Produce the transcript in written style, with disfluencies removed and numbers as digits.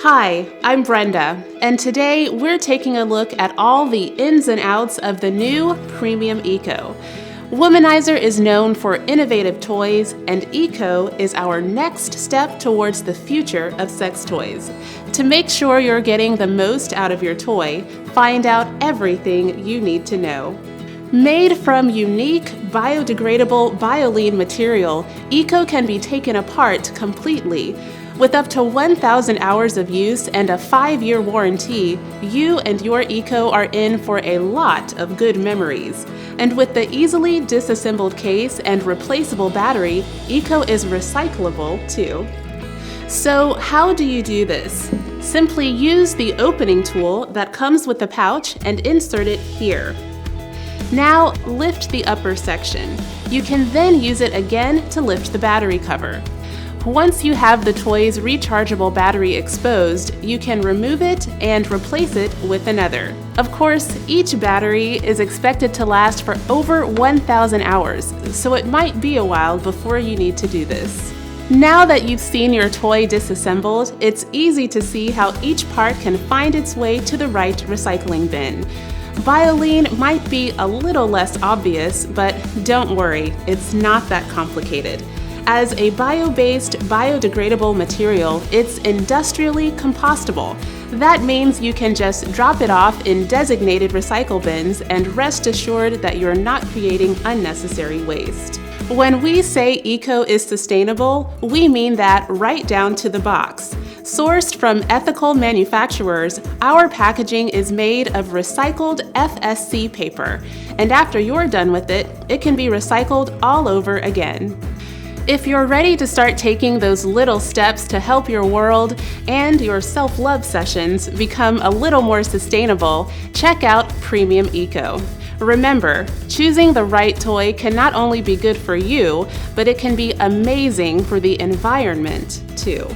Hi, I'm Brenda, and today we're taking a look at all the ins and outs of the new Premium Eco. Womanizer is known for innovative toys, and Eco is our next step towards the future of sex toys. To make sure you're getting the most out of your toy, find out everything you need to know. Made from unique, biodegradable Biolene material, Eco can be taken apart completely. With up to 1,000 hours of use and a 5-year warranty, you and your Eco are in for a lot of good memories. And with the easily disassembled case and replaceable battery, Eco is recyclable too. So how do you do this? Simply use the opening tool that comes with the pouch and insert it here. Now lift the upper section. You can then use it again to lift the battery cover. Once you have the toy's rechargeable battery exposed, you can remove it and replace it with another. Of course, each battery is expected to last for over 1,000 hours, so it might be a while before you need to do this. Now that you've seen your toy disassembled, it's easy to see how each part can find its way to the right recycling bin. Biolene might be a little less obvious, but don't worry, it's not that complicated. As a bio-based, biodegradable material, it's industrially compostable. That means you can just drop it off in designated recycle bins and rest assured that you're not creating unnecessary waste. When we say Eco is sustainable, we mean that right down to the box. Sourced from ethical manufacturers, our packaging is made of recycled FSC paper, and after you're done with it, it can be recycled all over again. If you're ready to start taking those little steps to help your world and your self-love sessions become a little more sustainable, check out Premium Eco. Remember, choosing the right toy can not only be good for you, but it can be amazing for the environment too.